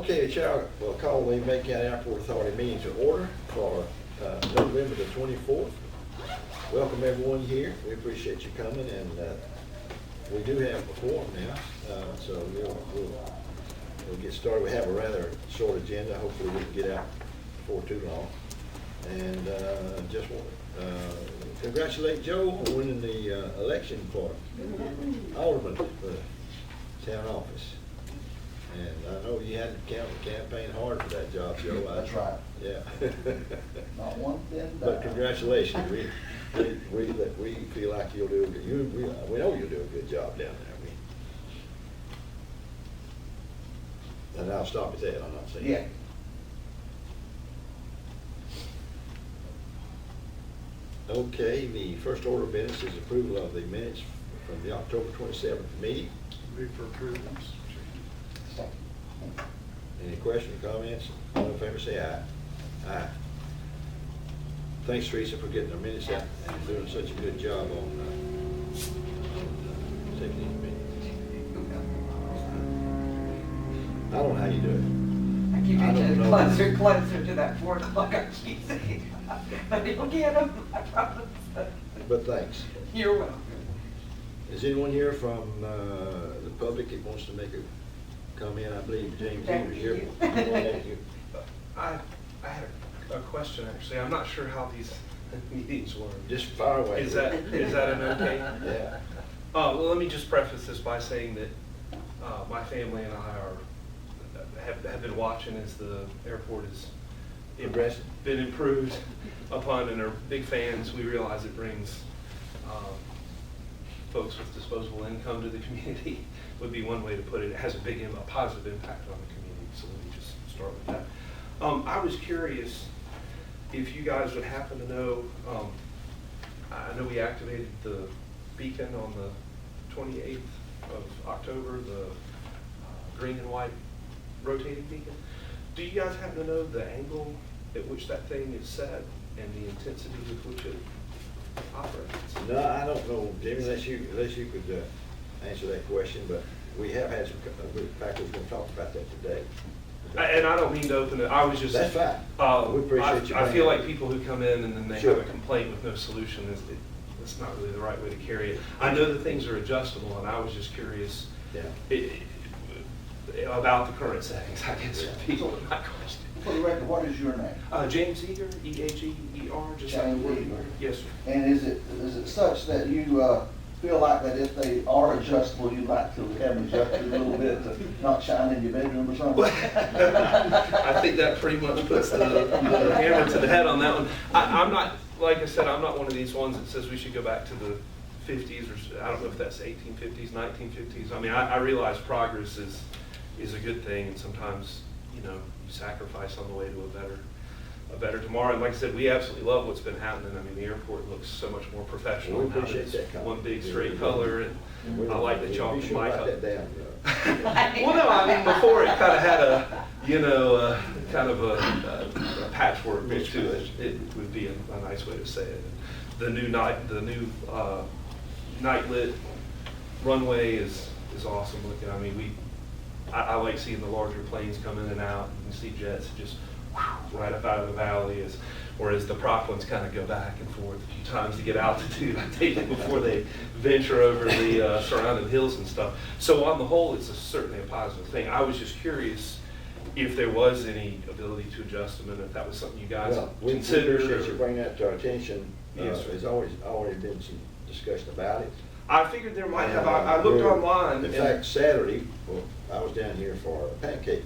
Okay, Chair, we'll call the Macon County Airport Authority meeting to order for November the 24th. Welcome everyone here. We appreciate you coming, and we do have a forum now, so we'll get started. We have a rather short agenda. Hopefully we can get out before too long. And just want to congratulate Joe on winning the election for Alderman for the town office. And I know you had to campaign hard for that job, Joe. That's right. Yeah. Not one thing. But congratulations. We feel like you'll do a good, we know you'll do a good job down there. And I'll stop at that. I'm not saying. Yeah. Okay, the first order of business is approval of the minutes from the October 27th meeting. Move for approval. Any questions or comments? All in favor say aye. Aye. Thanks, Teresa, for getting our minutes out and doing such a good job on taking these meetings. I don't know how you do it. I keep I don't getting know. closer and closer to that 4 o'clock I keep saying. But you'll get them, I promise. But thanks. You're welcome. Is anyone here from the public that wants to make a comment? I believe James Thank Eater's here. you. Thank you. I had a question, actually. I'm not sure how these meetings work. Just fire away. Is that an okay? Yeah. Well, let me just preface this by saying that my family and I have been watching as the airport has Progressing. been improved upon, and are big fans. We realize it brings folks with disposable income to the community, would be one way to put it. It has a positive impact on the community, so let me just start with that. I was curious if you guys would happen to know, I know we activated the beacon on the 28th of October, the green and white rotating beacon. Do you guys happen to know the angle at which that thing is set and the intensity with which it operates? No, I don't know, Jimmy, unless you could answer that question, but we have had some, in fact, we're going to talk about that today. And I don't mean to open it, I was just. That's fine. We appreciate you I feel bringing like it. people who come in and then they Sure. have a complaint with no solution, it's not really the right way to carry it. I know that things are adjustable, and I was just curious Yeah. about the current settings, I guess, Yeah. would be my question. For the record, what is your name? James Eager, E-A-G-E-R, just like the James word. Eager. Yes, sir. And is it such that you feel like that if they are adjustable, you'd like to have them adjusted a little bit to not shine in your bedroom or something? I think that pretty much puts the hammer to the head on that one. I'm not, like I said, I'm not one of these ones that says we should go back to the 50s, or I don't know if that's 1850s, 1950s. I mean, I realize progress is a good thing, and sometimes, you sacrifice on the way to a better tomorrow. And like I said, we absolutely love what's been happening. I mean, the airport looks so much more professional. We now that appreciate it's that comment. one big straight color, and I like the chalk You and should mic write up. that down. Well, no, I mean, before it kind of had a patchwork look to it. It would be a nice way to say it. The new night lit runway is awesome looking. I mean, I like seeing the larger planes come in and out, and you see jets just right up out of the valley, whereas the prop ones kind of go back and forth a few times to get altitude, I take it, before they venture over the surrounding hills and stuff. So on the whole, it's certainly a positive thing. I was just curious if there was any ability to adjust them, and if that was something you guys Well, we considered. appreciate you bringing that to our attention. Yes, sir. There's already been some discussion about it. I figured there might have. I looked online. In fact, Saturday, I was down here for a pancake.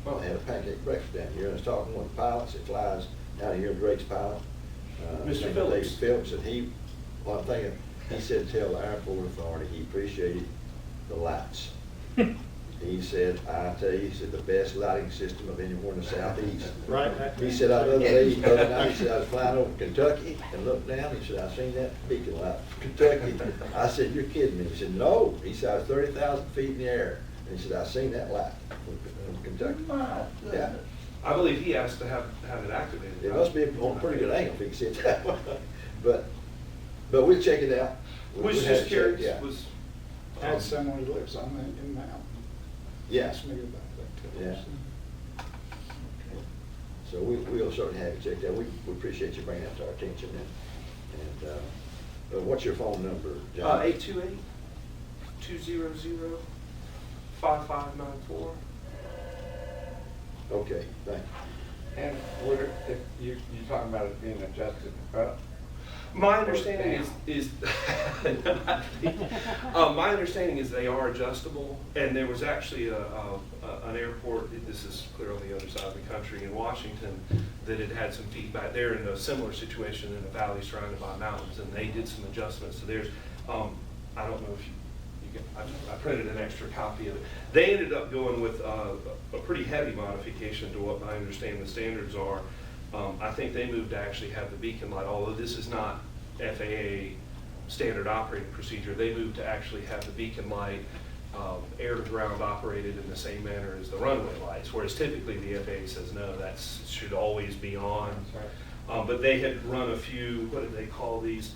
I had a pancake breakfast down here, and I was talking with the pilots that flies out of here, Drake's pilot. Mr. Dave Phillips. Phillips, and he said, tell the airport authority he appreciated the lights. He said, I tell you, he said, the best lighting system of anywhere in the southeast. Right. He said, the other night, he said, I was flying over Kentucky and looked down, he said, I seen that beacon light from Kentucky. I said, you're kidding me. He said, no. He said, I was 30,000 feet in the air. And he said, I seen that light from Kentucky. My Yeah. goodness. I believe he asked to have it activated. It must be on a pretty good angle if you can see it that way. But we'll check it out. Was We'll just have it curious. checked, yeah. Was I had someone who lives on that in Mountain. Yeah. Asked me about that too. Yeah. So we'll certainly have you check that. We appreciate you bringing that to our attention. And what's your phone number, John? 828-200-5594. Okay, thank you. And would it, if you're talking about it being adjusted up? My understanding is my understanding is they are adjustable, and there was actually an airport, this is clear on the other side of the country, in Washington, that had had some feedback. They're in a similar situation in a valley surrounded by mountains, and they did some adjustments to theirs. I don't know if you I printed an extra copy of it. They ended up going with a pretty heavy modification to what I understand the standards are. I think they moved to actually have the beacon light, although this is not FAA standard operating procedure. They moved to actually have the beacon light air to ground operated in the same manner as the runway lights, whereas typically the FAA says no, that should always be on. But they had run a few, what did they call these?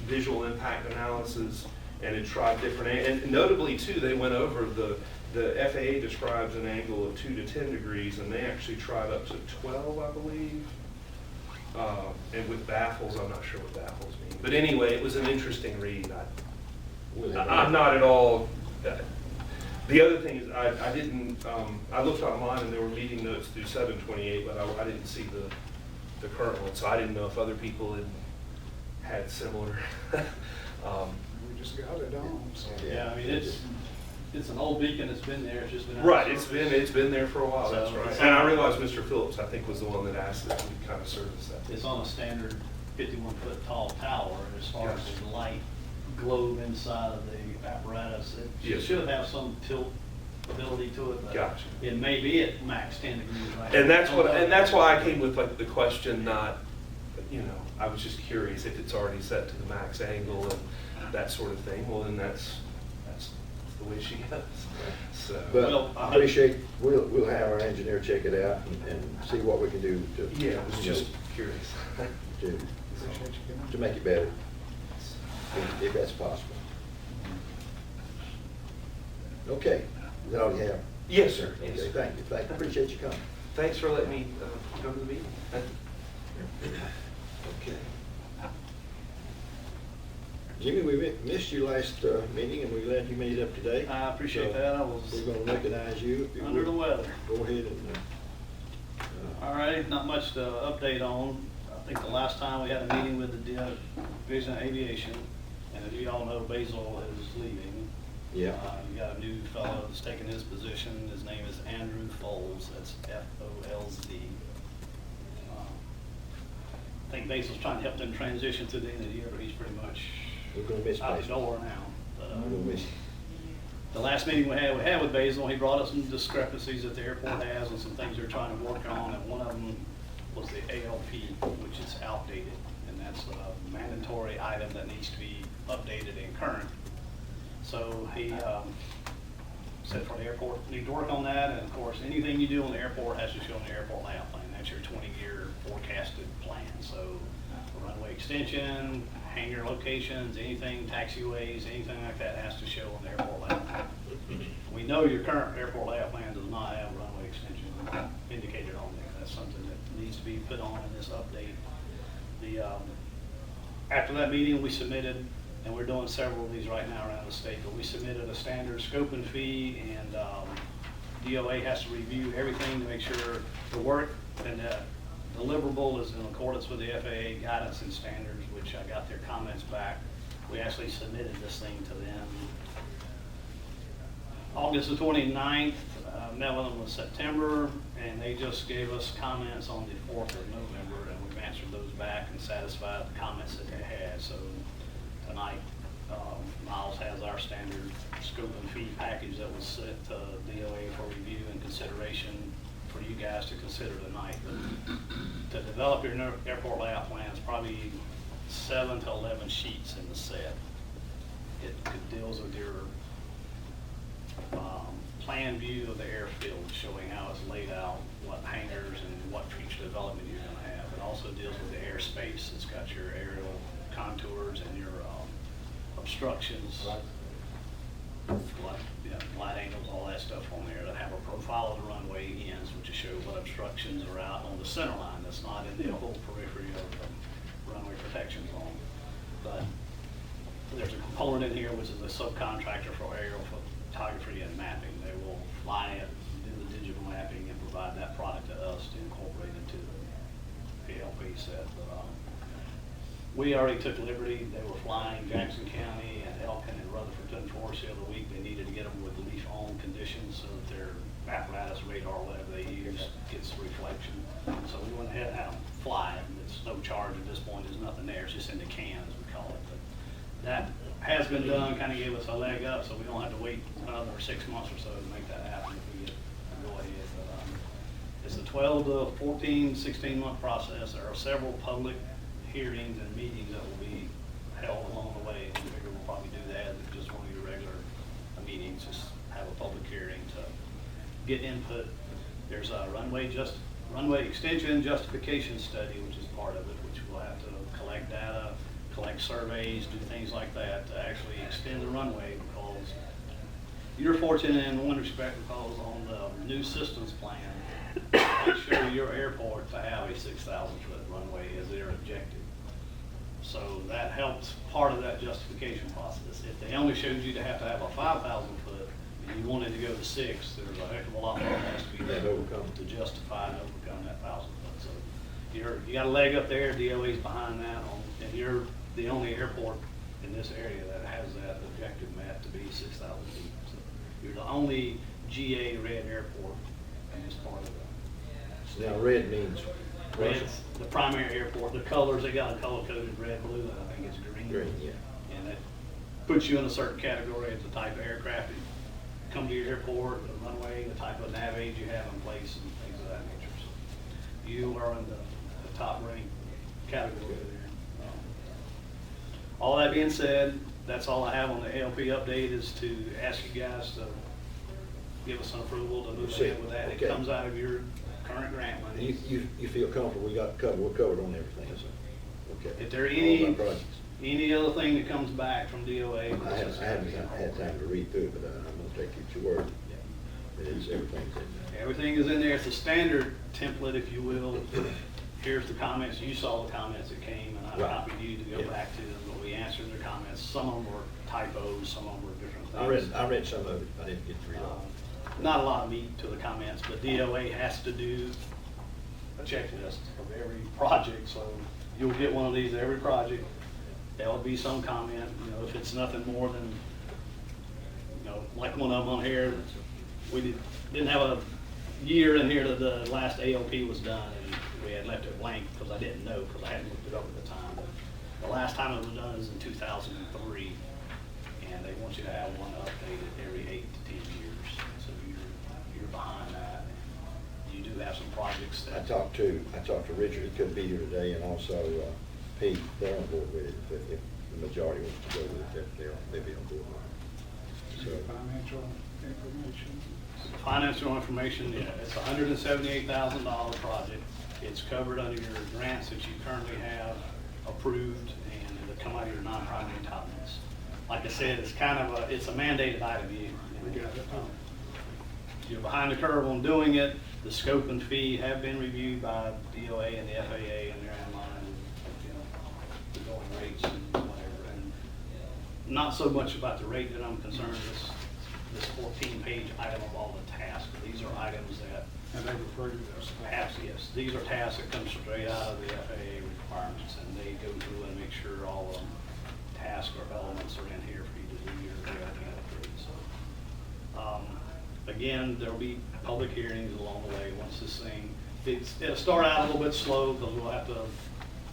Visual impact analysis, and had tried different, and notably too, they went over the FAA describes an angle of 2 to 10 degrees, and they actually tried up to 12, I believe. And with baffles, I'm not sure what baffles mean. But anyway, it was an interesting read. I'm not at all. The other thing is, I didn't. I looked online, and there were meeting notes through 7/28, but I didn't see the current one, so I didn't know if other people had similar. We just got it on. So. Yeah, I mean, it's an old beacon that's been there, it's just been out of Right, service. it's been there for a while, So that's right. it's And I on- realized Mr. Phillips, I think, was the one that asked that we kind of service that. It's on a standard 51-foot tall tower. As far as Yes. the light globe inside of the apparatus, it Yes. should have some tilt ability to it, but Gotcha. it may be at max 10 degrees right And now. that's why I came with like the question, not, I was just curious if it's already set to the max angle and that sort of thing. Well, then that's the way she goes. So. But Well, I appreciate, we'll have our engineer check it out and see what we can do to. Yeah, I was just curious. To make it better, if that's possible. Okay, is that all you have? Yes, sir. Okay, Yes, sir. thank you, appreciate you coming. Thanks for letting me come to the meeting. Okay. Jimmy, we missed you last meeting, and we're glad you made it up today. I appreciate So that. I was We're gonna recognize you. If you under the would. weather. Go ahead and, All right, not much to update on. I think the last time we had a meeting with the Division of Aviation, and as you all know, Basil is leaving. Yeah. You got a new fellow that's taking his position. His name is Andrew Foles. That's F-O-L-Z. I think Basil's trying to help them transition to the end of the year, but he's pretty much we're gonna miss out the Basil. door now. But, We're gonna miss you. the last meeting we had with Basil, he brought us some discrepancies that the airport has and some things they're trying to work on, and one of them was the ALP, which is outdated, and that's a mandatory item that needs to be updated and current. So he said for the airport, need to work on that, and of course, anything you do on the airport has to show on the airport layout plan. That's your 20-year forecasted plan. So runway extension, hangar locations, anything, taxiways, anything like that has to show on the airport layout plan. We know your current airport layout plan does not have runway extension indicated on there. That's something that needs to be put on in this update. After that meeting, we submitted, and we're doing several of these right now around the state, but we submitted a standard scope and fee, and DOA has to review everything to make sure the work and deliverable is in accordance with the FAA guidance and standards, which I got their comments back. We actually submitted this thing to them August the 29th, met with them in September, and they just gave us comments on the 4th of November, and we've answered those back and satisfied the comments that they had. So tonight, Miles has our standard scope and fee package that was sent to DOA for review and consideration for you guys to consider tonight. But to develop your airport layout plans, probably 7 to 11 sheets in the set. It deals with your plan view of the airfield, showing how it's laid out, what hangars and what future development you're going to have. It also deals with the airspace. It's got your aerial contours and your obstructions. flight angles, all that stuff on there, that have a profile of the runway ends, which will show what obstructions are out on the center line, that's not in the whole periphery of the runway protection zone. But there's a component in here which is a subcontractor for aerial photography and mapping. They will fly it, do the digital mapping, and provide that product to us to incorporate into the ALP set. But, we already took liberty. They were flying Jackson County and Elkin and Rutherford to enforce the other week. They needed to get them with leaf on conditions so that their apparatus, radar, whatever they use, gets reflection. So we went ahead and had them fly it. It's no charge at this point. There's nothing there. It's just in the cans, we call it. But that has been done, kind of gave us a leg up, so we don't have to wait another 6 months or so to make that happen if we get to go ahead. But, it's a 12 to 14, 16-month process. There are several public hearings and meetings that will be held along the way. We figure we'll probably do that as just one of your regular meetings, just have a public hearing to get input. There's a runway extension justification study, which is part of it, which we'll have to collect data, collect surveys, do things like that to actually extend the runway, because you're fortunate in one respect because on the new systems plan, they show your airport to have a 6,000-foot runway as their objective. So that helps part of that justification process. If they only showed you to have a 5,000-foot and you wanted to go to 6, there's a heck of a lot more that has to be done to justify and overcome that 1,000-foot. So you got a leg up there. DOA's behind that, and you're the only airport in this area that has that objective met to be 6,000 feet. So you're the only GA red airport in this part of it. Now, red means Red's the primary airport. The colors, they got a color-coded red, blue, and I think it's green. green, yeah. And that puts you in a certain category as the type of aircraft that come to your airport, the runway, the type of nav aid you have in place, and things of that nature. So you are in the top ranked category there. All that being said, that's all I have on the ALP update, is to ask you guys to give us an approval to move ahead with that. Okay. It comes out of your current grant money. You feel comfortable, we got covered, we're covered on everything, so, okay. If there All my projects. any other thing that comes back from DOA. I haven't had time to read through it, but I'm gonna take you at your word. It is, everything's in there. Everything is in there. It's a standard template, if you will. Here's the comments. You saw the comments that came, and I Right. copied you to go Yeah. back to them, but we answered their comments. Some of them were typos, some of them were different things. I read some of it, I didn't get to read all. Not a lot of meat to the comments, but DOA has to do a checklist of every project, so you'll get one of these every project. There'll be some comment, if it's nothing more than, like one of them on here, we didn't have a year in here that the last ALP was done, and we had left it blank because I didn't know, because I hadn't looked it up at the time. The last time it was done is in 2003, and they want you to have one updated every 8 to 10 years. So you're behind that. You do have some projects I that. talked to Richard, he couldn't be here today, and also Pete, they're on board with it. If the majority wants to go with it, they'll be on board with it. So, Financial information. Financial information, yeah, it's a $178,000 project. It's covered under your grants that you currently have approved, and it'll come out of your non-primary entitlements. Like I said, it's kind of it's a mandated item. You're behind the curve on doing it. The scope and fee have been reviewed by DOA and the FAA, and they're in line with, the going rates and whatever. And not so much about the rate that I'm concerned, this 14-page item of all the tasks. These are items that And they refer to those. perhaps, yes, these are tasks that come straight out of the FAA requirements, and they go through and make sure all of them tasks or elements are in here for you to do your ALP upgrade. So, again, there'll be public hearings along the way. Once this thing, it'll start out a little bit slow because we'll have to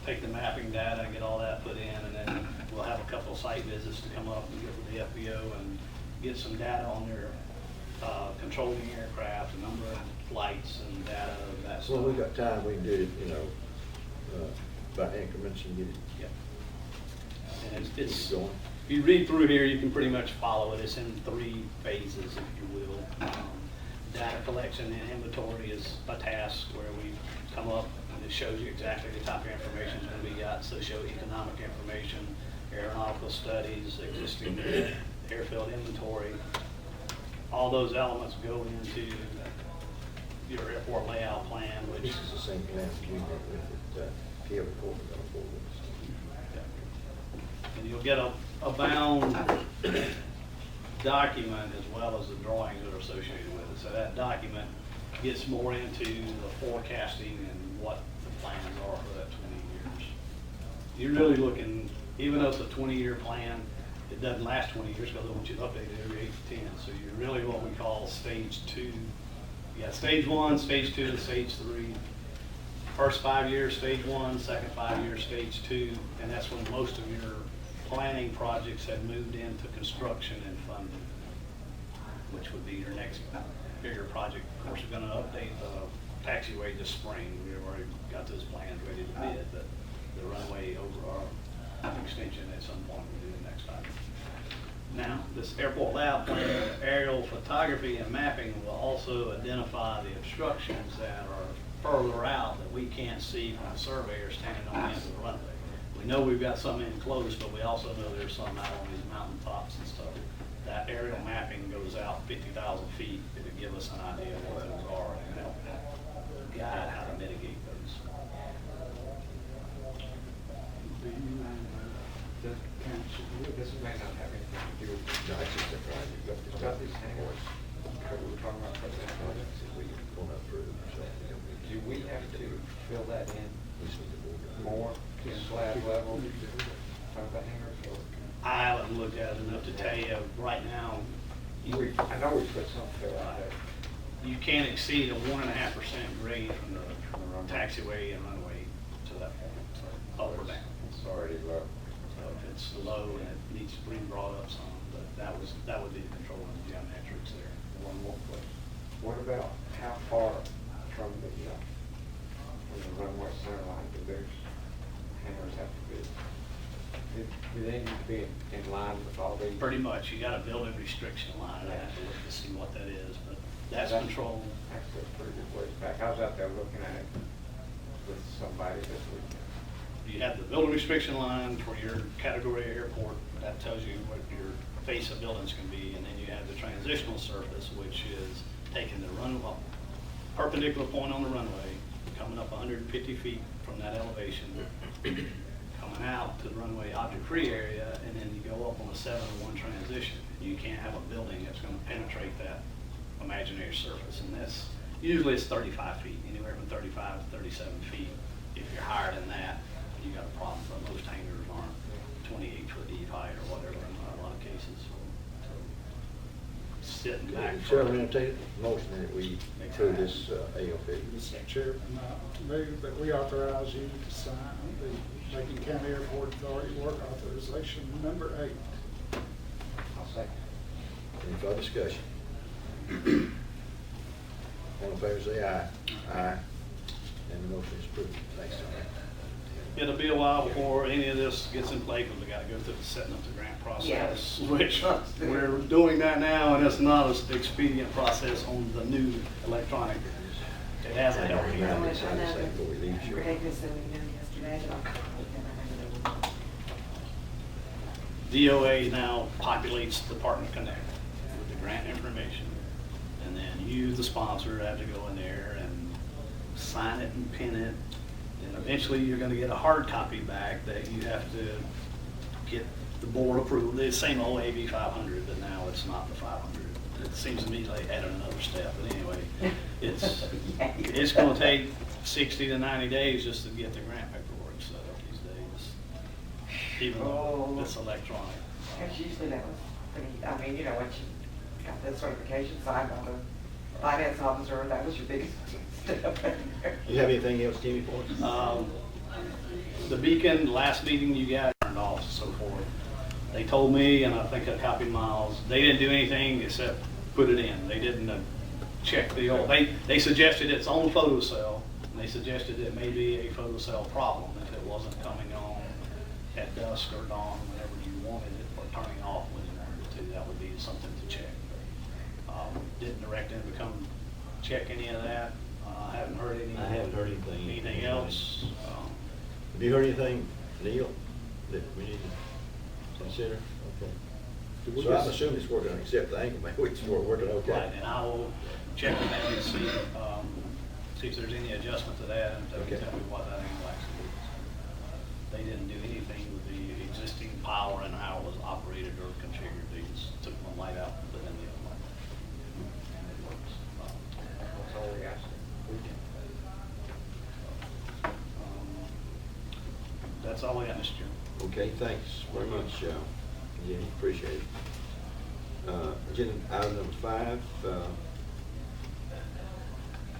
take the mapping data and get all that put in, and then we'll have a couple of site visits to come up and get with the FBO and get some data on their controlling aircraft, the number of flights and data of that stuff. well, we got time, we can do it, by increments and get it. Yep. And it's Going. if you read through here, you can pretty much follow it. It's in 3 phases, if you will. Data collection and inventory is a task where we come up and it shows you exactly the type of information that's going to be got. So show economic information, aeronautical studies, existing airfield inventory. All those elements go into your airport layout plan, which. This is the same plan that we met with at Taylor Corporate on board with And you'll get a bound document as well as the drawings that are associated with it. So that document gets more into the forecasting and what the plans are for that 20 years. You're really looking, even though it's a 20-year plan, it doesn't last 20 years because they want you to update it every 8 to 10. So you're really what we call stage 2. You got stage 1, stage 2, and stage 3. First 5 years, stage 1, second 5 years, stage 2, and that's when most of your planning projects have moved into construction and funding, which would be your next bigger project. Of course, we're gonna update the taxiway this spring. We've already got those plans ready to bid, but the runway over our extension at some point we'll do the next time. Now, this airport layout plan, aerial photography and mapping will also identify the obstructions that are further out that we can't see from the surveyor standing on the end of the runway. We know we've got some in close, but we also know there's some out on these mountain tops and stuff. That aerial mapping goes out 50,000 feet. It'll give us an idea of what those are and help guide how to mitigate those. This may not have anything to do with, No, it's just a project. it's got these hangars, that we were talking about for that project. We going up through, so we don't need Do we have to fill that in we just need to board it. more to slab level of the hangers? Or I haven't looked at it enough to tell you right now. I know we put some fill out there. You can't exceed a 1.5% grade from the taxiway and runway to that point, so up or down. It's already low. So if it's low and it needs to be brought up some, but that would be the control of the geometrics there. One more question. What about how far from the runway center line do those hangars have to be? Do they need to be in line with all these? Pretty much, you got a building restriction line, I have to look to see what that is, but that's controlled. Actually, a pretty good ways back. I was out there looking at it with somebody this weekend. You have the building restriction line for your category airport, that tells you what your face of buildings can be, and then you have the transitional surface, which is taking the runway, perpendicular point on the runway, coming up 150 feet from that elevation, coming out to the runway object-free area, and then you go up on a 7-to-1 transition. You can't have a building that's gonna penetrate that imaginary surface, and that's, usually it's 35 feet, anywhere from 35 to 37 feet. If you're higher than that, you got a problem, but most hangars aren't 28-foot eve height or whatever in a lot of cases. So sitting back. Chairman, entertain a motion that we approve this ALP. Mr. Chairman, move that we authorize you to sign the Macon County Airport Authority Work Authorization number 8. I'll second. Any further discussion? All in favor, say aye. Aye. And the motion is approved. Thanks, Tom. It'll be a while before any of this gets in play, because we gotta go through the setting up the grant process, which we're doing that now, and it's not an expedient process on the new electronic. It has a help. Yeah, I'm excited to say before we leave, sure. DOA now populates Department Connect with the grant information. And then you, the sponsor, have to go in there and sign it and pin it. And eventually you're gonna get a hard copy back that you have to get the board approved. The same old AB 500, but now it's not the 500. It seems to me they added another step, but anyway, it's gonna take 60 to 90 days just to get the grant paperwork set up these days, even though it's electronic. Because usually that was pretty, I mean, you know, once you got that certification signed by the finance officer, that was your biggest step. You have anything else, Timmy, for us? The beacon, last meeting you got turned off and so forth. They told me, and I think I copied Miles, they didn't do anything except put it in. They didn't check the old, they suggested its own photocell, and they suggested it may be a photocell problem if it wasn't coming on at dusk or dawn whenever you wanted it, or turning off when you wanted it to. That would be something to check. Didn't direct them to come check any of that. I haven't heard any. I haven't heard anything. Anything else? Have you heard anything, Neil, that we need to consider? Okay. So I'm assuming it's working, except the ankle, maybe it's working okay. Right, and I will check with them and see if there's any adjustment to that, and they Okay. can tell me what that ankle actually is. They didn't do anything with the existing power and how it was operated or configured. They just took one light out, put in the other light. And it works. That's all we asked. That's all we have, Mr. Chairman. Okay, thanks very much, Jenny, appreciate it. Agenda item number 5,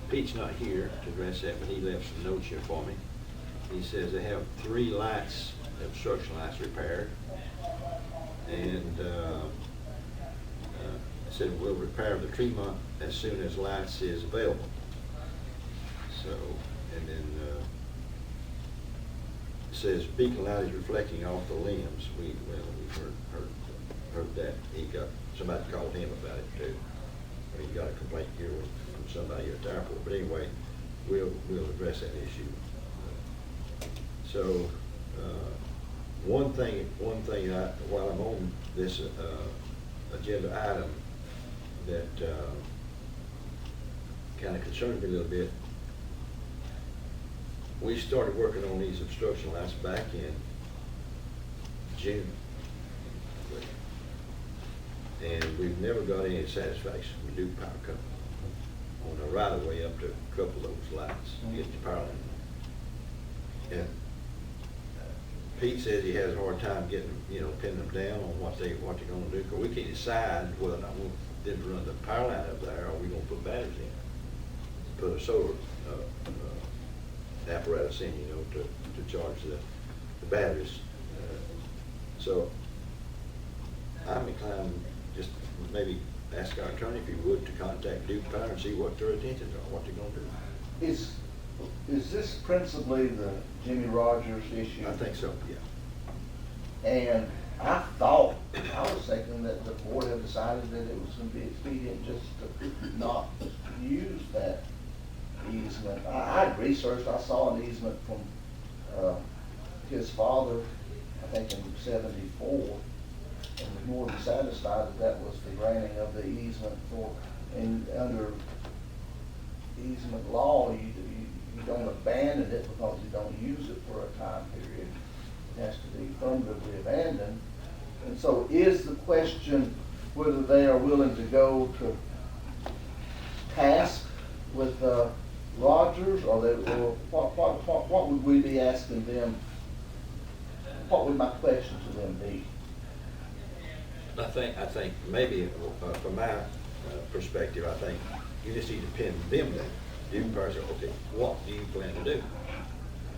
Pete's not here to address that, but he left some notes here for me. He says they have 3 lights, obstruction lights repaired, and said we'll repair the Tremont as soon as lights is available. So, and then it says beacon light is reflecting off the limbs. We've heard that. Somebody called him about it too. He got a complaint here from somebody at the airport. But anyway, we'll address that issue. So, one thing, while I'm on this agenda item that kind of concerns me a little bit, we started working on these obstruction lights back in June. And we've never got any satisfaction with Duke Power Company on the right of way up to a couple of those lights, get the power line. And Pete says he has a hard time getting, pinning them down on what they're gonna do, because we can't decide whether or not we want them to run the power line up there, or we gonna put batteries in. Put a solar apparatus in, to charge the batteries. So I'm inclined just maybe ask our attorney, if he would, to contact Duke Power and see what their intentions are, what they're gonna do. Is this principally the Jimmy Rogers issue? I think so, yeah. And I was thinking that the board had decided that it was gonna be expedient just to not use that easement. I had researched, I saw an easement from, his father, I think in '74, and was more than satisfied that was the granting of the easement for, and under easement law, you don't abandon it because you don't use it for a time period. It has to be affirmatively abandoned. And so is the question whether they are willing to go to task with Rogers, or what would we be asking them? What would my question to them be? I think maybe from my perspective, I think you just need to pin them down. Duke Power said, okay, what do you plan to do?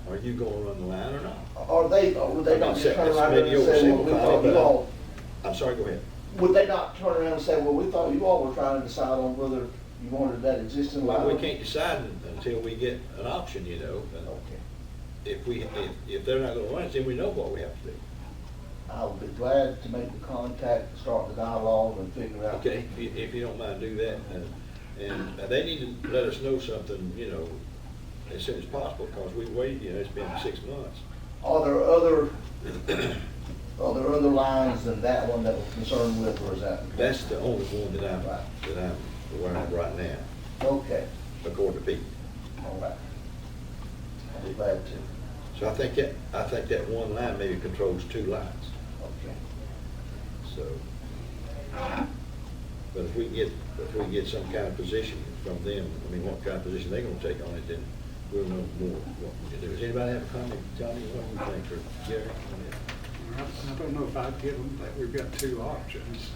Are you gonna run the line or not? Or would they not just turn around and say, well, we thought you all, I'm sorry, go ahead. would they not turn around and say, well, we thought you all were trying to decide on whether you wanted that existing line? Well, we can't decide until we get an option, and Okay. if they're not gonna run it, then we know what we have to do. I would be glad to make the contact, start the dialogue, and figure out. Okay, if you don't mind, do that, and they need to let us know something, as soon as possible, because we've waited, it's been 6 months. Are there other lines than that one that we're concerned with, or is that? That's the only one that I'm aware of right now, Okay, according to Pete. all right. I'll be glad to. So I think that one line maybe controls 2 lines. Okay. So, but if we get some kind of position from them, what kind of position they're gonna take on it, then we'll know more what we can do. Does anybody have a comment, Johnny, what do you think, or Gary? I don't know if I'd give them that we've got 2 options.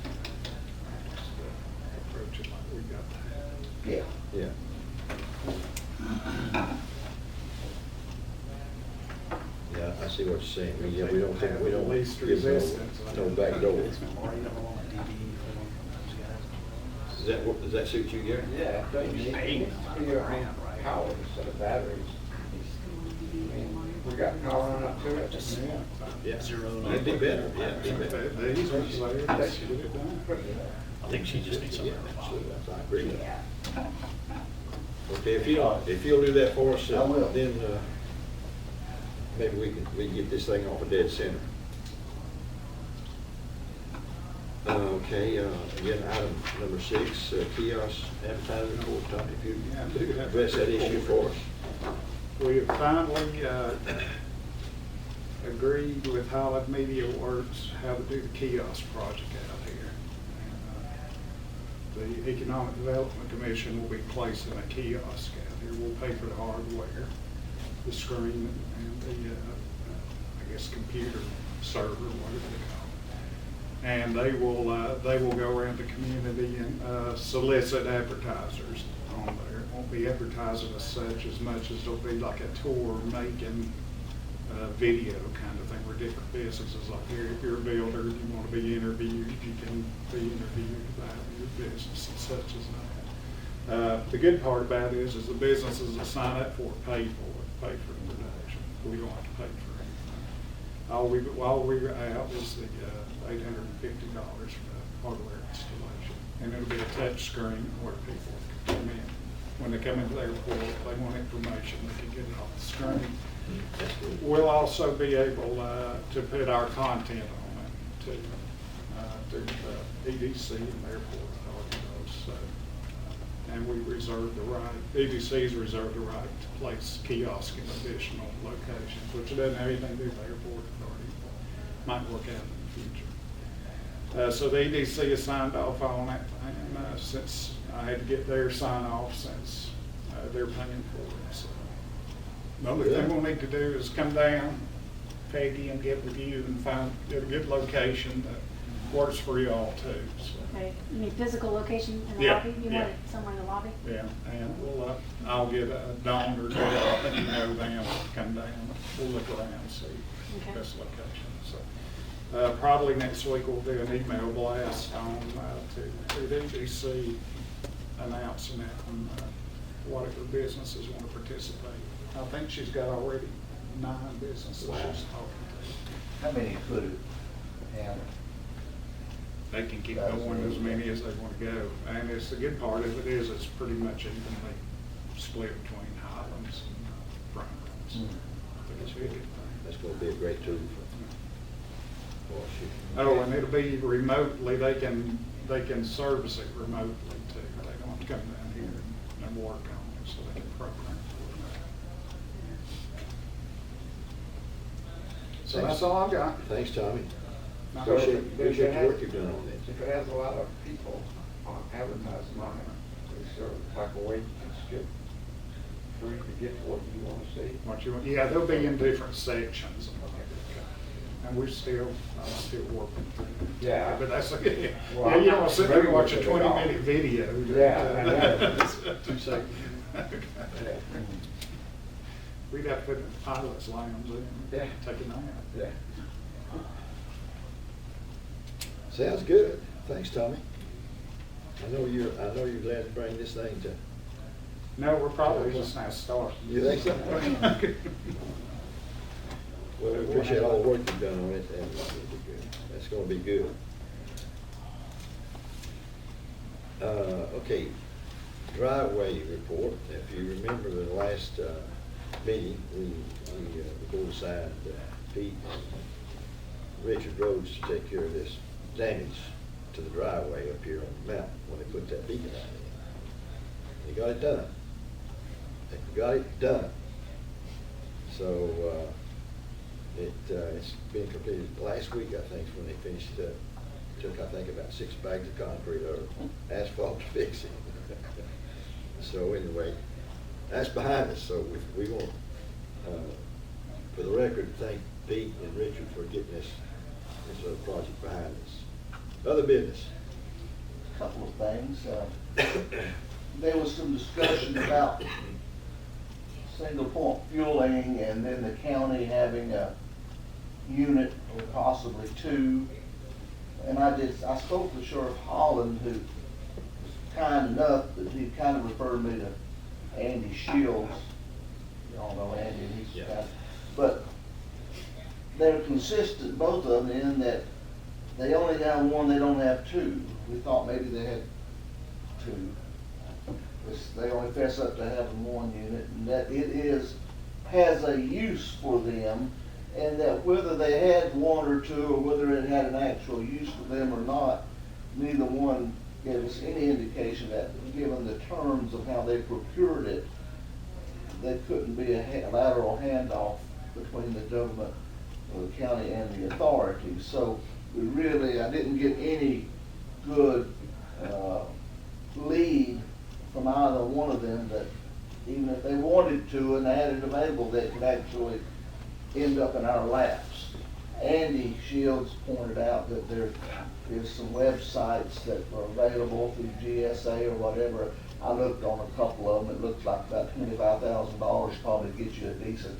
Approach it like we got. Yeah. Yeah. Yeah, I see what you're saying. We don't give Least no resistance. back door. Or you don't want a DD for those guys. Does that suit you, Gary? Yeah, don't you Hey. need your own power instead of batteries? We got power on up to it. Just Yeah. zero. It'd be better, yeah, it'd be better. The easement's there, let's get it done. I think she just needs Yeah, something. absolutely, I agree with that. Okay, if you'll do that for us, I will. then, maybe we can get this thing off a dead center. Okay, again, item number 6, kiosk advertising report. Tommy, if you Yeah, I do have address that issue for us. We have finally agreed with Highland Media Works how to do the kiosk project out here. And, the Economic Development Commission will be placing a kiosk out here. We'll pay for the hardware, the screen, and the, I guess, computer server, whatever they call it. And they will go around the community and solicit advertisers on there. It won't be advertising as such as much as it'll be like a tour making video kind of thing where different businesses, like here, if you're a builder and you want to be interviewed, you can be interviewed about your business and such as that. The good part about it is the businesses that sign up for it pay for the production. We don't have to pay for anything. While we're out is the $850 for the hardware installation. And it'll be a touch screen where people can come in. When they come into the airport, if they want information, they can get it off the screen. That's good. We'll also be able to put our content on it too, through the EDC and the airport authority. So, and we reserve the right, EDC's reserved the right to place kiosks in additional locations, which doesn't have anything to do with the airport authority. Might work out in the future. So the EDC has signed off on it, and since I had to get their sign off since they're paying for it. So the only thing we'll need to do is come down, Peggy, and get with you and get a good location that works for you all too. So. Okay, you need physical location in the Yeah, lobby? You yeah. want it somewhere in the lobby? Yeah, and we'll, I'll get Dawn or Dale, I think you know them, come down, we'll look around and see Okay. the best location. So, probably next week we'll do an email blast on, to the EDC announcing it and whatever businesses want to participate. I think she's got already 9 businesses Wow. she's talking How many could it handle? to. They can keep That's going as really many good. as they want to go. And it's, the good part of it is it's pretty much evenly split between Highlands and Brownlands. Hmm. I think it's a good thing. That's going to be a great tool for shooting. Oh, and it'll be remotely, they can service it remotely too. They don't have to come down here and work on it, so they can program for it. So that's all I've got. Thanks, Tommy. Now, Appreciate Does it the have- work you've done on this. If it has a lot of people on advertising on it, is there like a way you can skip through to get to what you want to see? What you want, yeah, they'll be in different sections. And I'm still working through it. Yeah. But that's, Well, yeah, you don't want to sit there and watch a I'm not 20-minute video. Yeah, I know. 2 seconds. Yeah. We'd have to put the pilot's lounge in, Yeah. take a nap. Yeah. Sounds good. Thanks, Tommy. I know you're glad to bring this thing to. No, we're probably just now starting. You think so? Well, we appreciate all the work you've done on it, and it'll be good. That's gonna be good. Okay, driveway report. If you remember the last meeting, we both assigned Pete and Richard Rhodes to take care of this damage to the driveway up here on the mountain when they put that beacon out in. They got it done. They got it done. So, it's been completed last week, I think, when they finished it up. Took, I think, about 6 bags of concrete or asphalt to fix it. So anyway, that's behind us, so we want, for the record, thank Pete and Richard for getting this project behind us. Other business. Couple of things. There was some discussion about single point fueling and then the county having a unit or possibly 2. And I spoke with Sheriff Holland, who was kind enough that he kind of referred me to Andy Shields. Y'all know Andy, he's Yeah. kind of, but they're consistent, both of them, in that they only have 1, they don't have 2. We thought maybe they had 2. They only fess up to having 1 unit, and that it has a use for them, and that whether they had 1 or 2, or whether it had an actual use for them or not, neither one gave us any indication that, given the terms of how they procured it, there couldn't be a lateral handoff between the government of the county and the authority. So I didn't get any good lead from either one of them that even if they wanted to and they had it available, they could actually end up in our laps. Andy Shields pointed out that there is some websites that are available through GSA or whatever. I looked on a couple of them. It looks like about $25,000 probably gets you a decent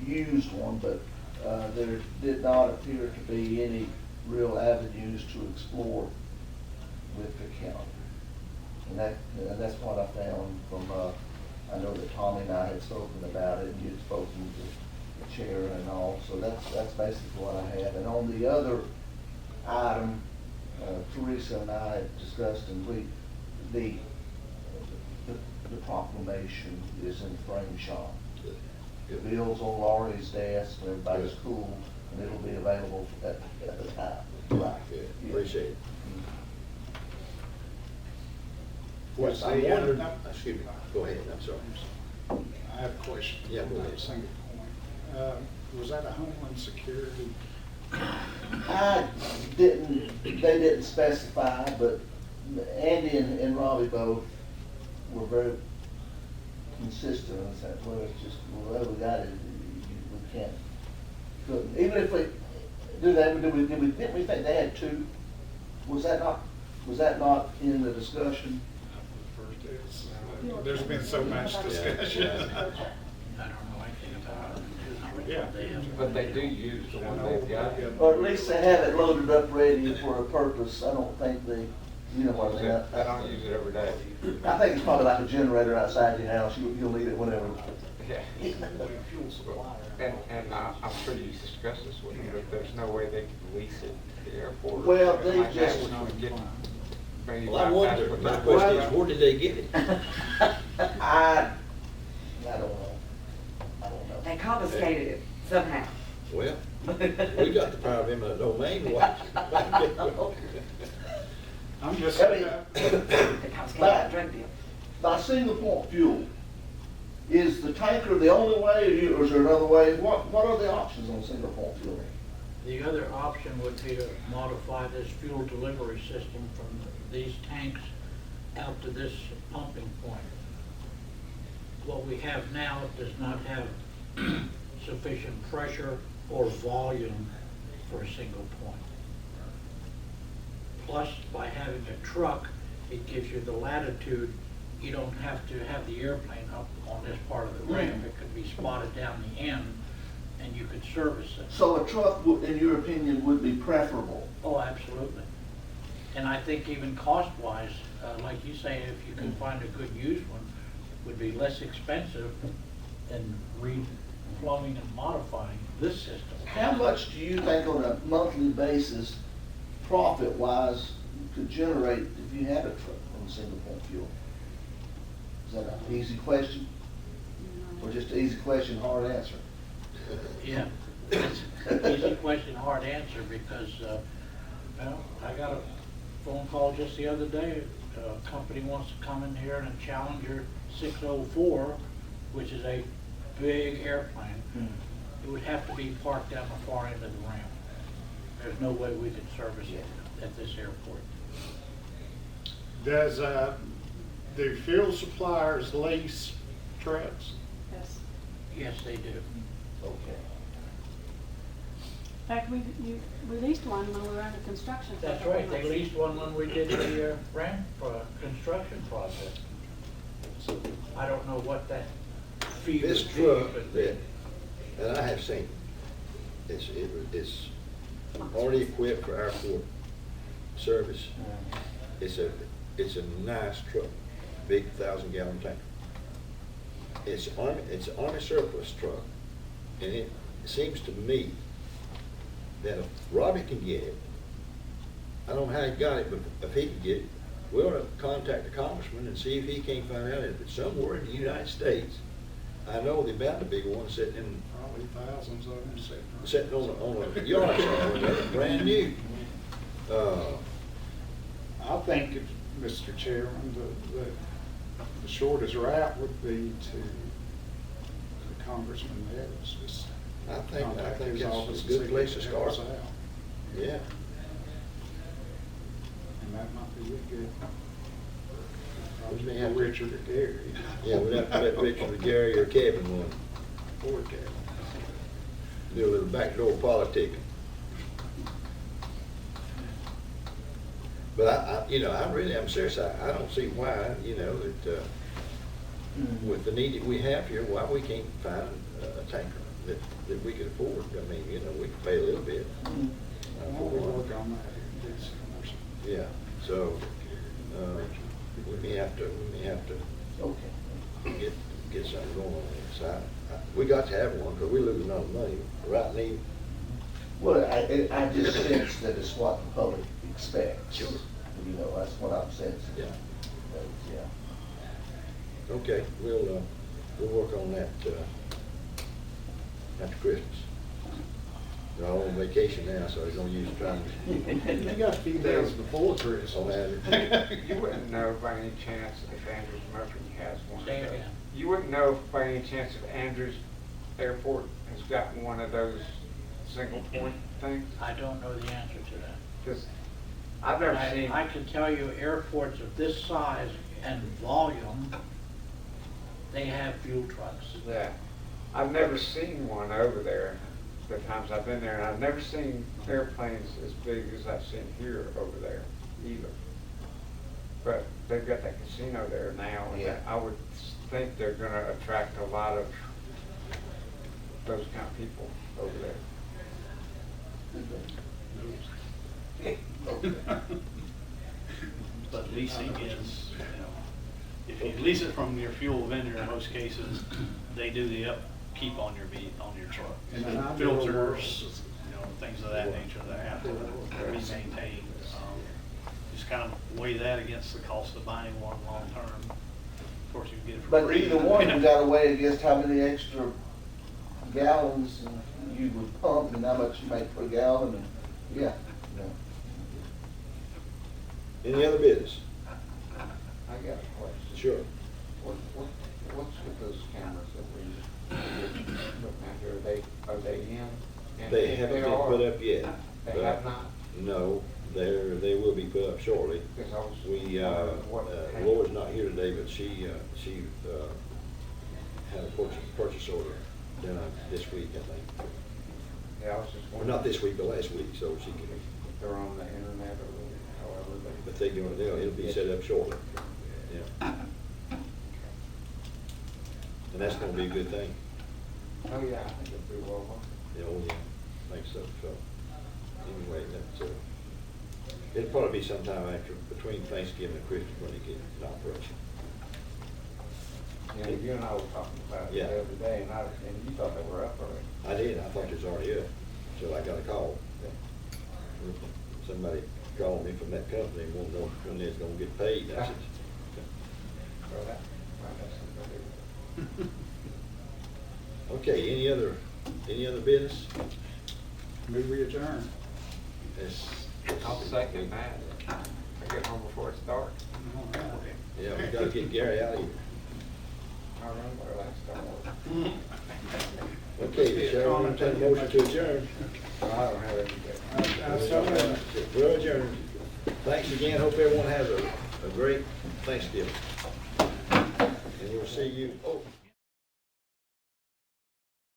used one, but there did not appear to be any real avenues to explore with the county. And that's what I found from, I know that Tommy and I had spoken about it, and you'd spoken to the chair and all, so that's basically what I had. And on the other item, Teresa and I had discussed, and the proclamation is in the frame shop. The bill's on Laurie's desk, and everybody's cool, and it'll be available at the time. Right, good, appreciate it. Was I the, wondered, excuse me, go ahead, I'm sorry. I have a question. Yeah, go ahead. Single point. Was that a Homeland Security? They didn't specify, but Andy and Robbie both were very consistent and said, well, it's just, well, we got it, we couldn't. Even if we do that, didn't we think they had two? Was that not in the discussion? There's been so much discussion. I don't know anything about it. Yeah. But they do use the one they've got. Or at least they have it loaded up ready for a purpose. I don't think you know what I mean? I don't use it every day. I think it's probably like a generator outside your house. You'll need it whenever. Yeah. And I'm sure you discussed this with them, but there's no way they can lease it to the airport. Well, or they like that, just- which would get maybe Well, I wonder, bypassed with my that. question is, where did they get it? I don't know. They confiscated it somehow. Well, we got the power of eminent domain, why? I'm just, I mean, They confiscated that drug deal. by single point fuel, is the tanker the only way, or is there another way? What are the options on single point fuel? The other option would be to modify this fuel delivery system from these tanks out to this pumping point. What we have now does not have sufficient pressure or volume for a single point. Plus, by having a truck, it gives you the latitude. You don't have to have the airplane up on this part of the ramp. It could be spotted down the end, and you could service it. So a truck, in your opinion, would be preferable? Oh, absolutely. And I think even cost-wise, like you say, if you can find a good used one, would be less expensive than reflowing and modifying this system. How much do you think on a monthly basis, profit-wise, you could generate if you had a truck on single point fuel? Is that an easy question? Or just an easy question, hard answer? Yeah, it's an easy question, hard answer, because, well, I got a phone call just the other day. A company wants to come in here in a Challenger 604, which is a big airplane. It would have to be parked down the far end of the ramp. There's no way we could service it at this airport. does, do fuel suppliers lease trucks? Yes. Yes, they do. Okay. In fact, you released one when we were under construction. for a That's couple right, they months. leased one when we did the ramp construction project. I don't know what that fee would be. This truck but that I have seen, it's already equipped for airport service. It's a nice truck, big 1,000-gallon tank. It's an Army surplus truck, and it seems to me that if Robbie can get it, I don't know how he got it, but if he can get it, we ought to contact the congressman and see if he can't find out if it's somewhere in the United States. I know the about the big one sitting in, Probably thousands of them sitting. sitting on a yard somewhere, brand new. think, Mr. Chairman, the shortest route would be to Congressman Nettles. Just I think contact his it's office a and good see if place he to can help us start. out. Yeah. And that might be a good. We may have to- Richard or Gary. Yeah, we'd have to let Richard or Gary or Kevin one. Or Kevin. Do a little backdoor politicking. But I really am serious. I don't see why, that, with the need that we have here, why we can't find a tanker that we could afford. I mean, we could pay a little bit. We'll work on that in December. Yeah, so, we may have to Okay. get something going on there. So we got to have one, because we're losing all the money, right, Neve? Well, I just sense that it's what the public expects. Sure. That's what I'm sensing. Yeah. But, yeah. Okay, we'll work on that, after Christmas. They're all on vacation now, so they're gonna use trying You got a few days before Christmas. on that. You wouldn't know by any chance if Andrews Mercury has one. Say it again. You wouldn't know by any chance if Andrews Airport has got one of those single point things? I don't know the answer to that. Because I've never seen. I can tell you airports of this size and volume, they have fuel trucks. Yeah, I've never seen one over there, the times I've been there, and I've never seen airplanes as big as I've seen here over there either. But they've got that casino there now, and Yeah. I would think they're gonna attract a lot of those kind of people over there. But leasing is, if you lease it from your fuel vendor, in most cases, they do the upkeep on your truck. And then I do Filters, things of that nature that have to be maintained. Just kind of weigh that against the cost of buying one long term. Of course, you can get it for But free. either one, you gotta weigh against how many extra gallons you would pump and how much you make per gallon, and, yeah. Any other business? I got a question. Sure. What's with those cameras that we looking at here? Are they in? And They if haven't been are, put up yet. They but have not? No, they will be put up shortly. Because I was We, wondering what. Laura's not here today, but she had a purchase order done this week, I think. Yeah, I was just Well, wondering. not this week, but last week, so she can, If they're on the internet or however they. but they're gonna, it'll be set up shortly. Yeah. And that's gonna be a good thing. Oh, yeah, I think it'll be well. Yeah, think so, anyway, that's, it'll probably be sometime between Thanksgiving and Christmas when they get in operation. Yeah, you and I were talking about it Yeah. the other day, and you thought they were up already. I did, I thought it was already up, so I got a call. Somebody called me from that company and wanted to know when they're gonna get paid, and I said, Well, that's good. okay, any other business? Move we adjourn. I'll second that. I get home before it's dark. Yeah, we gotta get Gary out of here. I'll run where I start. Okay, the chair will entertain a motion to adjourn. I don't have anything. We're adjourned. Thanks again, hope everyone has a great Thanksgiving. And we'll see you,